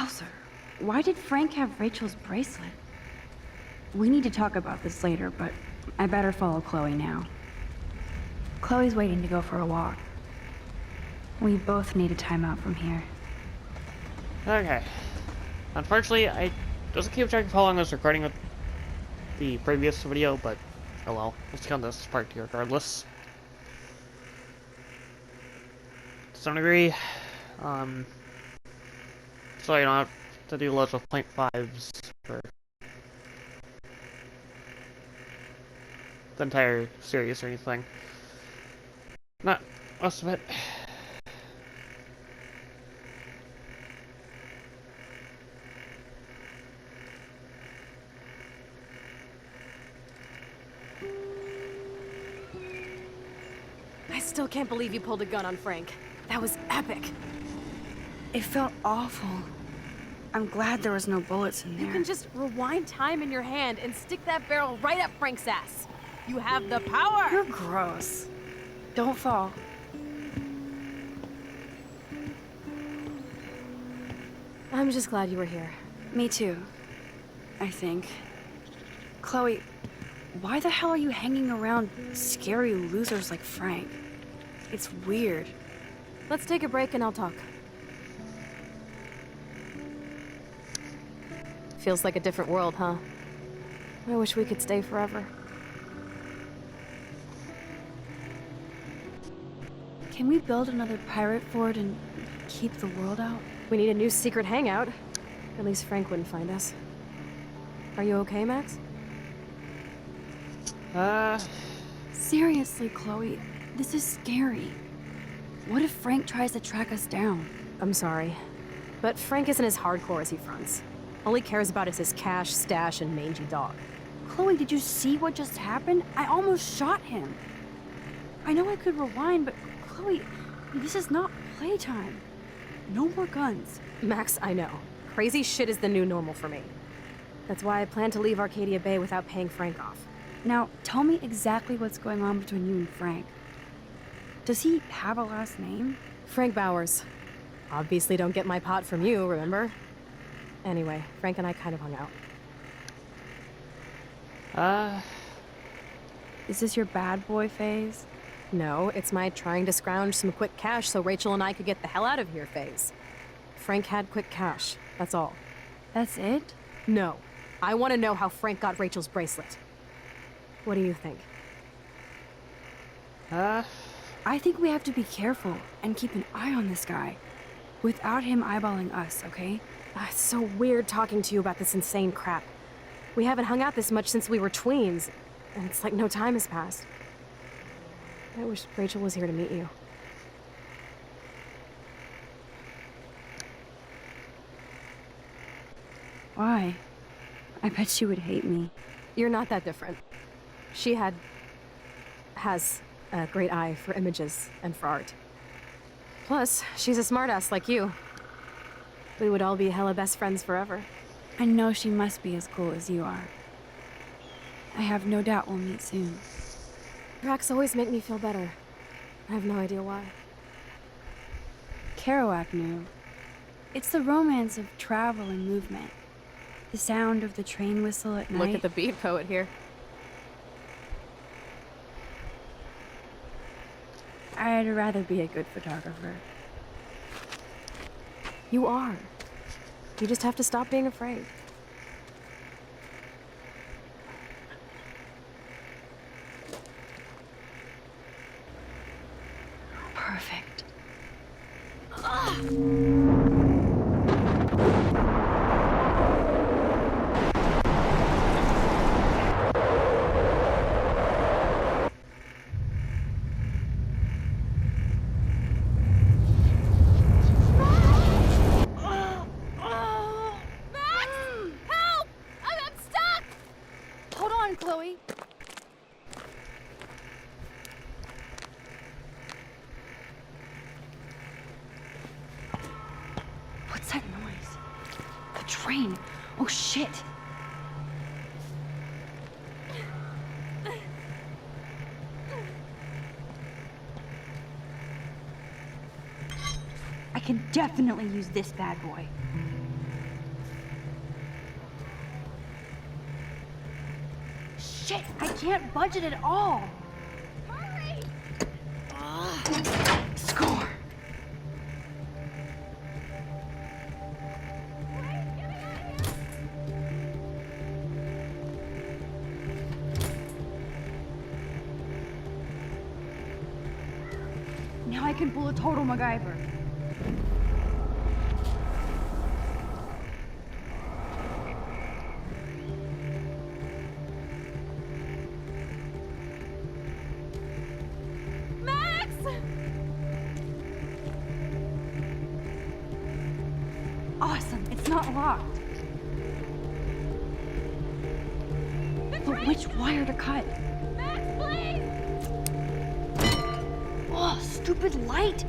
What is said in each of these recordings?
Wowzer. Why did Frank have Rachel's bracelet? We need to talk about this later, but I better follow Chloe now. Chloe's waiting to go for a walk. We both need a timeout from here. Okay. Unfortunately, I doesn't keep track of how long I was recording with the previous video, but oh well. Let's count this part here regardless. To some degree, so you don't have to do loads of 0.5s for the entire series or anything. Not most of it. I still can't believe you pulled a gun on Frank. That was epic. It felt awful. I'm glad there was no bullets in there. You can just rewind time in your hand and stick that barrel right up Frank's ass. You have the power! You're gross. Don't fall. I'm just glad you were here. Me too, I think. Chloe, why the hell are you hanging around scary losers like Frank? It's weird. Let's take a break and I'll talk. Feels like a different world, huh? I wish we could stay forever. Can we build another pirate fort and keep the world out? We need a new secret hangout. At least Frank wouldn't find us. Are you okay, Max? Seriously, Chloe, this is scary. What if Frank tries to track us down? I'm sorry, but Frank isn't as hardcore as he fronts. All he cares about is his cash, stash, and mangy dog. Chloe, did you see what just happened? I almost shot him. I know I could rewind, but Chloe, this is not playtime. No more guns. Max, I know. Crazy shit is the new normal for me. That's why I plan to leave Arcadia Bay without paying Frank off. Now, tell me exactly what's going on between you and Frank. Does he have a last name? Frank Bowers. Obviously don't get my pot from you, remember? Anyway, Frank and I kind of hung out. Is this your bad boy phase? No, it's my trying to scrounge some quick cash so Rachel and I could get the hell out of here phase. Frank had quick cash, that's all. That's it? No. I want to know how Frank got Rachel's bracelet. What do you think? I think we have to be careful and keep an eye on this guy. Without him eyeballing us, okay? It's so weird talking to you about this insane crap. We haven't hung out this much since we were tweens, and it's like no time has passed. I wish Rachel was here to meet you. Why? I bet she would hate me. You're not that different. She has a great eye for images and for art. Plus, she's a smartass like you. We would all be hella best friends forever. I know she must be as cool as you are. I have no doubt we'll meet soon. Tracks always make me feel better. I have no idea why. Kerouac knew. It's the romance of travel and movement. The sound of the train whistle at night. Look at the beat poet here. I'd rather be a good photographer. You are. You just have to stop being afraid. Perfect. Chloe. What's that noise? The train. Oh shit. I can definitely use this bad boy. Shit, I can't budget at all. Hurry! Score. Now I can pull a total MacGyver. Max! Awesome, it's not locked. But which wire to cut? Max, please! Oh, stupid light!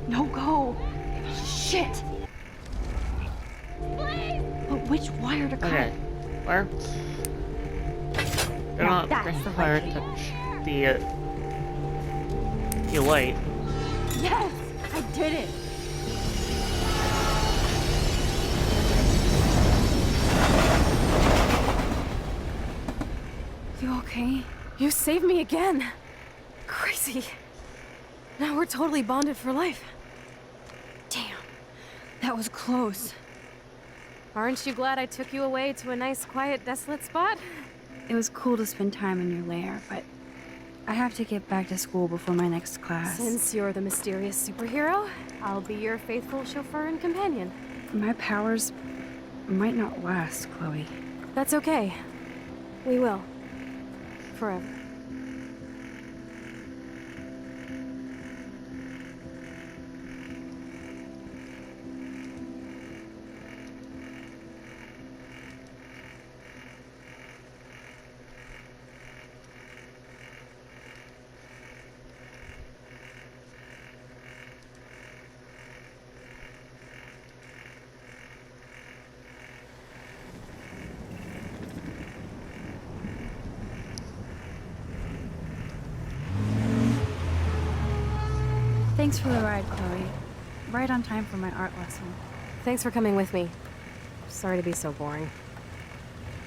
No go! Shit! Please! But which wire to cut? Okay. Where? They're Now not that's the fire right touch the light. Yes! I did it! You okay? You saved me again. Crazy. Now we're totally bonded for life. Damn. That was close. Aren't you glad I took you away to a nice, quiet, desolate spot? It was cool to spend time in your lair, but I have to get back to school before my next class. Since you're the mysterious superhero, I'll be your faithful chauffeur and companion. My powers might not last, Chloe. That's okay. We will. Forever. Thanks for the ride, Chloe. Right on time for my art lesson. Thanks for coming with me. Sorry to be so boring.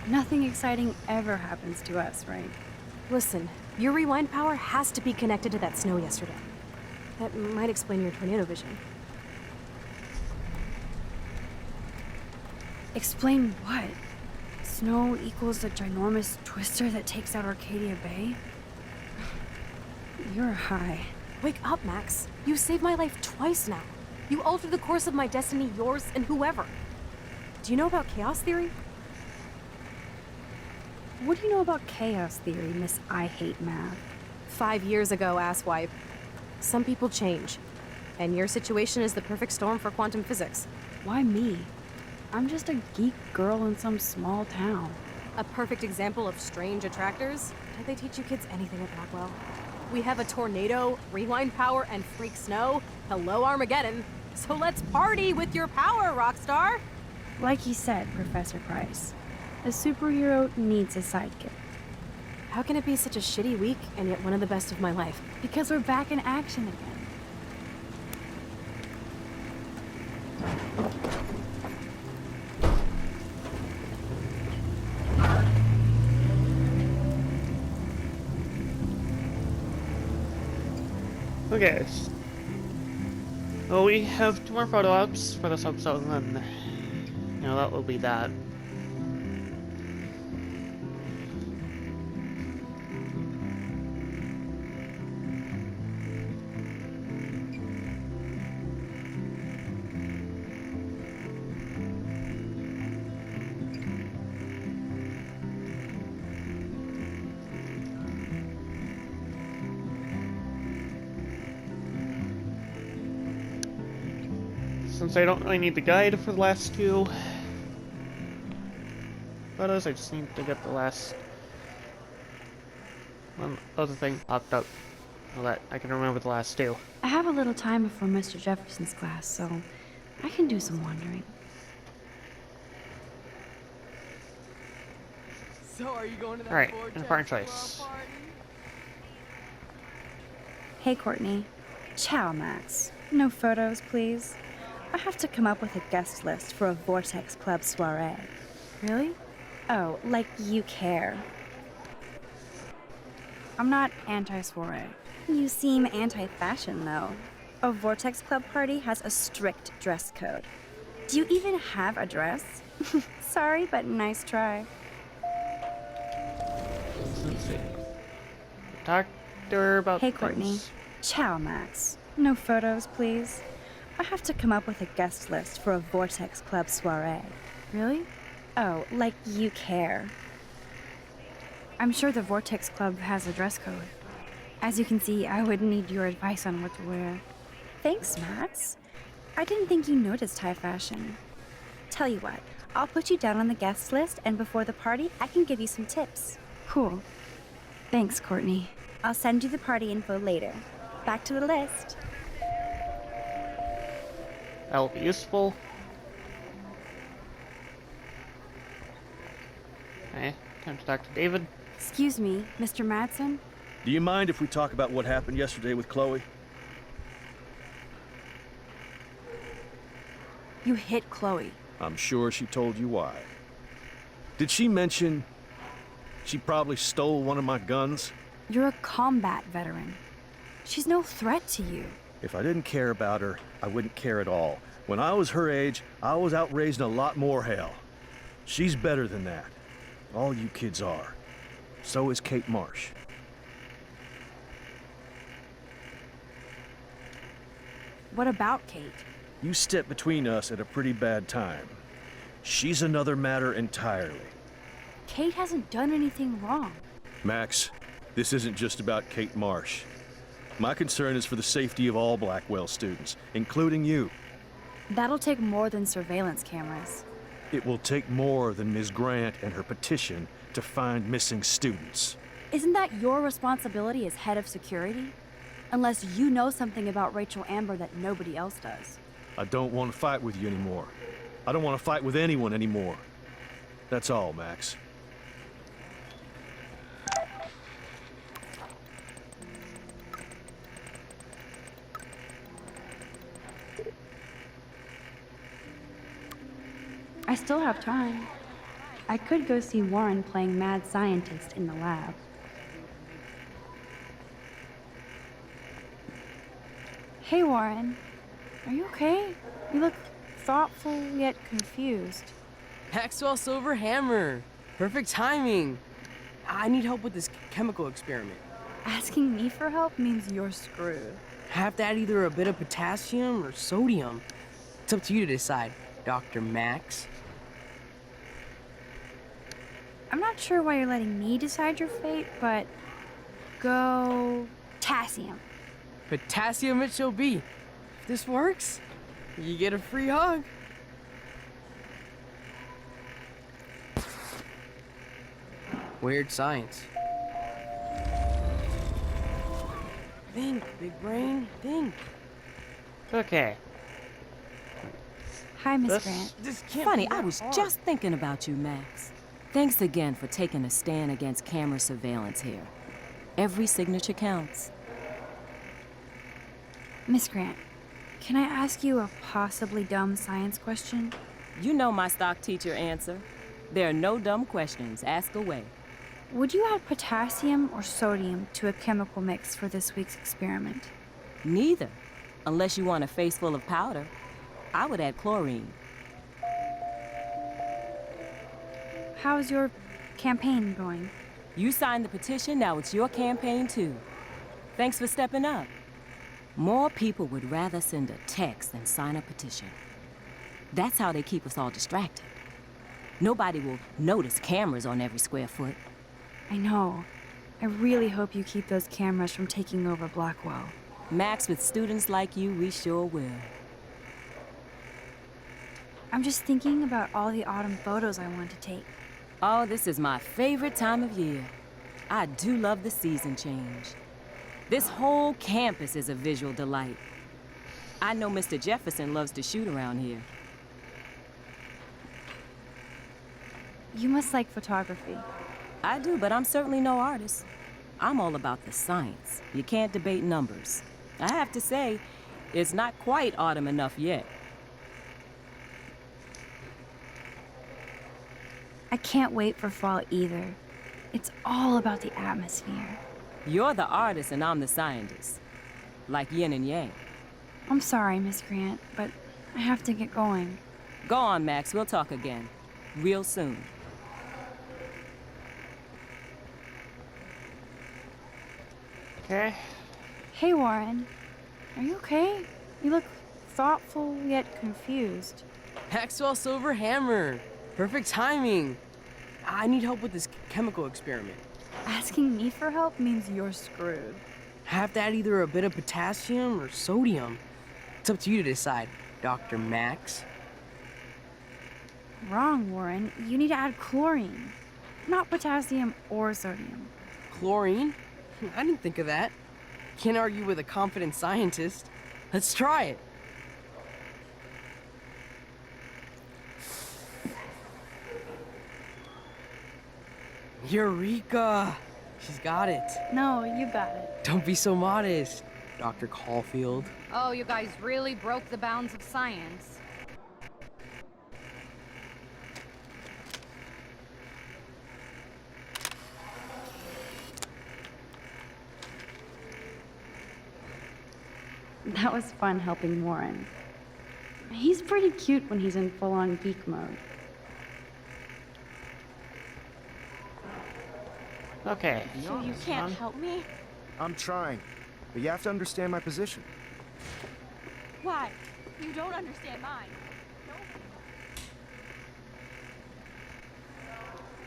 Nothing exciting ever happens to us, right? Listen, your rewind power has to be connected to that snow yesterday. That might explain your tornado vision. Explain what? Snow equals a ginormous twister that takes out Arcadia Bay? You're high. Wake up, Max. You saved my life twice now. You altered the course of my destiny, yours, and whoever. Do you know about chaos theory? What do you know about chaos theory, Miss I Hate Math? 5 years ago, asswipe. Some people change. And your situation is the perfect storm for quantum physics. Why me? I'm just a geek girl in some small town. A perfect example of strange attractors? Did they teach you kids anything at Blackwell? We have a tornado, rewind power, and freak snow. Hello, Armageddon. So let's party with your power, Rockstar! Like you said, Professor Price, a superhero needs a sidekick. How can it be such a shitty week and yet one of the best of my life? Because we're back in action again. Okay. Well, we have 2 more photo ops for this episode, and then, that will be that. Since I don't really need the guide for the last 2 photos, I just need to get the last one other thing popped up so that I can remember the last 2. I have a little time before Mr. Jefferson's class, so I can do some wandering. So are you going to that Alright, vortex important club choice. party? Hey, Courtney. Ciao, Max. No photos, please. I have to come up with a guest list for a Vortex Club soiree. Really? Oh, like you care. I'm not anti-soiree. You seem anti-fashion, though. A Vortex Club party has a strict dress code. Do you even have a dress? Sorry, but nice try. Let's see. Talk to her about Hey, Courtney. things. Ciao, Max. No photos, please. I have to come up with a guest list for a Vortex Club soiree. Really? Oh, like you care. I'm sure the Vortex Club has a dress code. As you can see, I would need your advice on what to wear. Thanks, Max. I didn't think you noticed high fashion. Tell you what, I'll put you down on the guest list, and before the party, I can give you some tips. Cool. Thanks, Courtney. I'll send you the party info later. Back to the list. That'll be useful. Okay, time to talk to David. Excuse me, Mr. Madsen? Do you mind if we talk about what happened yesterday with Chloe? You hit Chloe. I'm sure she told you why. Did she mention she probably stole one of my guns? You're a combat veteran. She's no threat to you. If I didn't care about her, I wouldn't care at all. When I was her age, I was out raising a lot more hell. She's better than that. All you kids are. So is Kate Marsh. What about Kate? You stepped between us at a pretty bad time. She's another matter entirely. Kate hasn't done anything wrong. Max, this isn't just about Kate Marsh. My concern is for the safety of all Blackwell students, including you. That'll take more than surveillance cameras. It will take more than Ms. Grant and her petition to find missing students. Isn't that your responsibility as head of security? Unless you know something about Rachel Amber that nobody else does. I don't want to fight with you anymore. I don't want to fight with anyone anymore. That's all, Max. I still have time. I could go see Warren playing mad scientist in the lab. Hey, Warren. Are you okay? You look thoughtful yet confused. Maxwell Silver Hammer. Perfect timing. I need help with this chemical experiment. Asking me for help means you're screwed. I have to add either a bit of potassium or sodium. It's up to you to decide, Dr. Max. I'm not sure why you're letting me decide your fate, but go potassium. Potassium it shall be. If this works, you get a free hug. Weird science. Think, big brain, think. Okay. Hi, Miss This- Grant. This can't Funny, be I that was hard. just thinking about you, Max. Thanks again for taking a stand against camera surveillance here. Every signature counts. Miss Grant, can I ask you a possibly dumb science question? You know my stock teacher answer. There are no dumb questions. Ask away. Would you add potassium or sodium to a chemical mix for this week's experiment? Neither. Unless you want a face full of powder. I would add chlorine. How's your campaign going? You signed the petition, now it's your campaign too. Thanks for stepping up. More people would rather send a text than sign a petition. That's how they keep us all distracted. Nobody will notice cameras on every square foot. I know. I really hope you keep those cameras from taking over Blackwell. Max, with students like you, we sure will. I'm just thinking about all the autumn photos I want to take. Oh, this is my favorite time of year. I do love the season change. This whole campus is a visual delight. I know Mr. Jefferson loves to shoot around here. You must like photography. I do, but I'm certainly no artist. I'm all about the science. You can't debate numbers. I have to say, it's not quite autumn enough yet. I can't wait for fall either. It's all about the atmosphere. You're the artist and I'm the scientist. Like yin and yang. I'm sorry, Miss Grant, but I have to get going. Go on, Max. We'll talk again. Real soon. Okay. Hey, Warren. Are you okay? You look thoughtful yet confused. Maxwell Silver Hammer. Perfect timing. I need help with this chemical experiment. Asking me for help means you're screwed. Have to add either a bit of potassium or sodium. It's up to you to decide, Dr. Max. Wrong, Warren. You need to add chlorine, not potassium or sodium. Chlorine? I didn't think of that. Can't argue with a confident scientist. Let's try it. Eureka! She's got it. No, you got it. Don't be so modest, Dr. Caulfield. Oh, you guys really broke the bounds of science. That was fun helping Warren. He's pretty cute when he's in full-on geek mode. Okay. So you can't help me? I'm trying, but you have to understand my position. Why? You don't understand mine.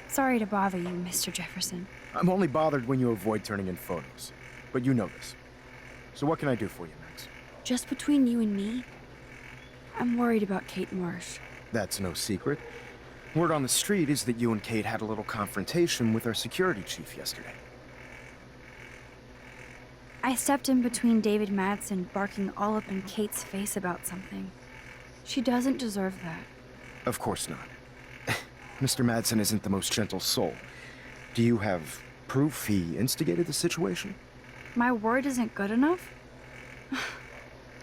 Sorry to bother you, Mr. Jefferson. I'm only bothered when you avoid turning in photos, but you know this. So what can I do for you, Max? Just between you and me, I'm worried about Kate Marsh. That's no secret. Word on the street is that you and Kate had a little confrontation with our security chief yesterday. I stepped in between David Madsen barking all up in Kate's face about something. She doesn't deserve that. Of course not. Mr. Madsen isn't the most gentle soul. Do you have proof he instigated the situation? My word isn't good enough?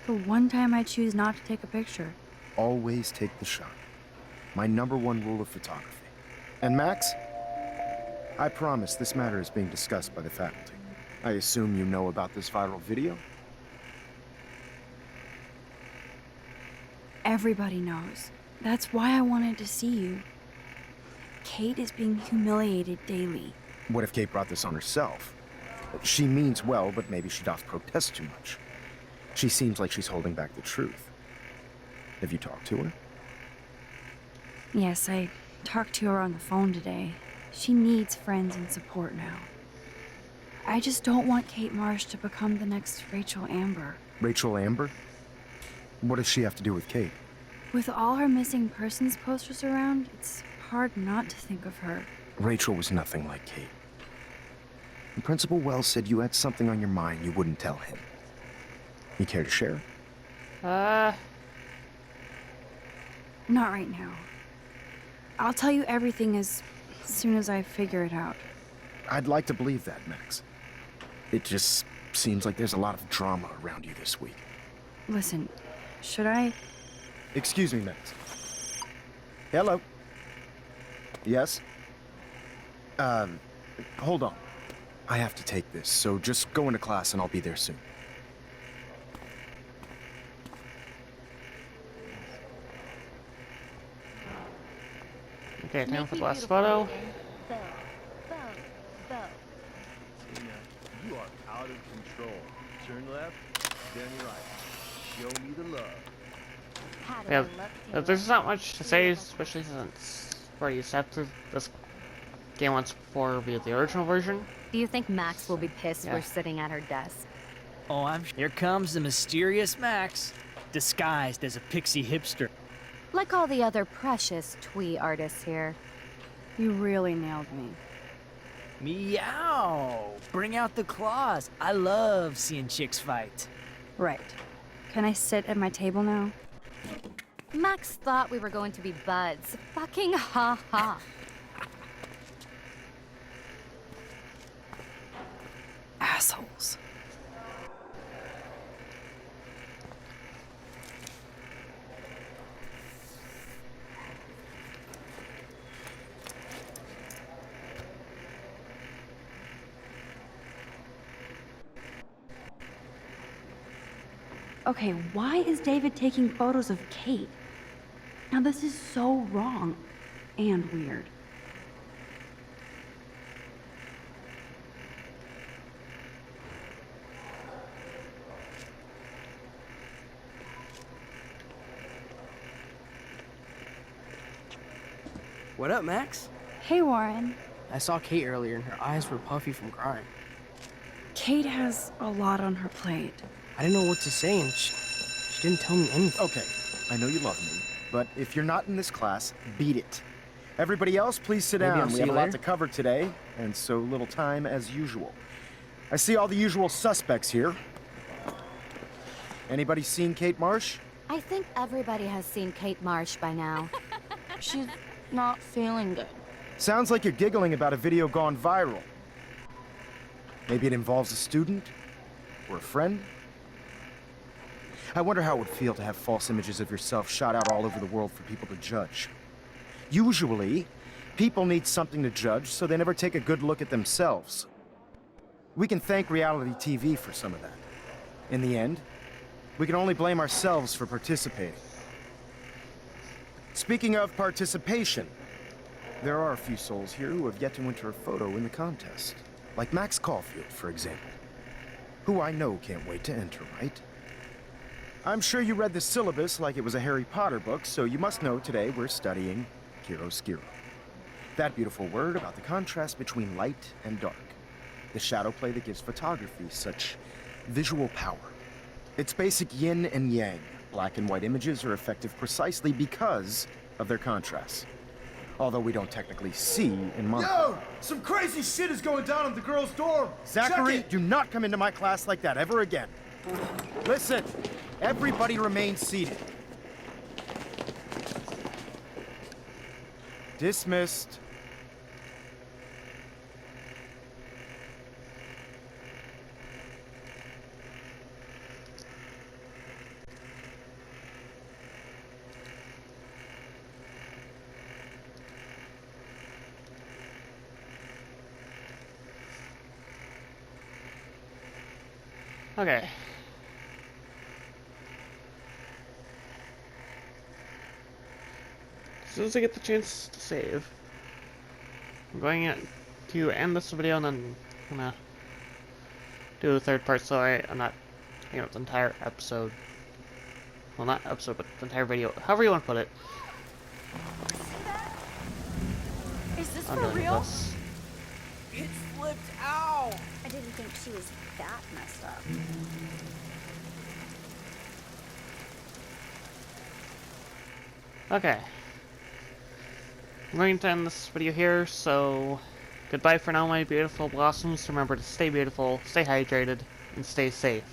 The one time I choose not to take a picture. Always take the shot. My #1 rule of photography. And Max, I promise this matter is being discussed by the faculty. I assume you know about this viral video? Everybody knows. That's why I wanted to see you. Kate is being humiliated daily. What if Kate brought this on herself? She means well, but maybe she doth protest too much. She seems like she's holding back the truth. Have you talked to her? Yes, I talked to her on the phone today. She needs friends and support now. I just don't want Kate Marsh to become the next Rachel Amber. Rachel Amber? What does she have to do with Kate? With all her missing persons posters around, it's hard not to think of her. Rachel was nothing like Kate. And Principal Wells said you had something on your mind you wouldn't tell him. You care to share? Not right now. I'll tell you everything as soon as I figure it out. I'd like to believe that, Max. It just seems like there's a lot of drama around you this week. Listen, should I? Excuse me, Max. Hello? Yes? Hold on. I have to take this, so just go into class and I'll be there soon. Okay, time for the last photo. Bow, bow, bow. Tina, you are out of control. Turn left, then right. Show me the love. How do Yeah, I look, there's not much to say, especially since we already sat through this game once before via the original version. Do you think Max will be pissed Yeah. we're sitting at her desk? Oh, here comes the mysterious Max, disguised as a pixie hipster. Like all the other precious twee artists here. You really nailed me. Meow! Bring out the claws. I love seeing chicks fight. Right. Can I sit at my table now? Max thought we were going to be buds. Fucking ha ha. Assholes. Okay, why is David taking photos of Kate? Now this is so wrong and weird. What up, Max? Hey, Warren. I saw Kate earlier and her eyes were puffy from crying. Kate has a lot on her plate. I didn't know what to say and she didn't tell me anything. Okay, I know you love me, but if you're not in this class, beat it. Everybody else, please sit Maybe I'll down. We see have a you lot later. to cover today, and so little time as usual. I see all the usual suspects here. Anybody seen Kate Marsh? I think everybody has seen Kate Marsh by now. She's not feeling good. Sounds like you're giggling about a video gone viral. Maybe it involves a student? Or a friend? I wonder how it would feel to have false images of yourself shot out all over the world for people to judge. Usually, people need something to judge, so they never take a good look at themselves. We can thank reality TV for some of that. In the end, we can only blame ourselves for participating. Speaking of participation, there are a few souls here who have yet to enter a photo in the contest. Like Max Caulfield, for example. Who I know can't wait to enter, right? I'm sure you read the syllabus like it was a Harry Potter book, so you must know today we're studying chiaroscuro. That beautiful word about the contrast between light and dark. The shadow play that gives photography such visual power. It's basic yin and yang. Black and white images are effective precisely because of their contrast. Although we don't technically see in mono. Yo! Some crazy shit is going down in the girls' dorm! Zachary, Check it! do not come into my class like that ever again. Listen, everybody remain seated. Dismissed. Okay. As soon as I get the chance to save, I'm going to end this video and then I'm gonna do the third part so I'm not, the entire episode. Well, not episode, but the entire video. However you want to put it. Is this I'm for done with real? this. It flipped out! I didn't think she was that messed up. Okay. I'm going to end this video here, so goodbye for now, my beautiful blossoms. Remember to stay beautiful, stay hydrated, and stay safe.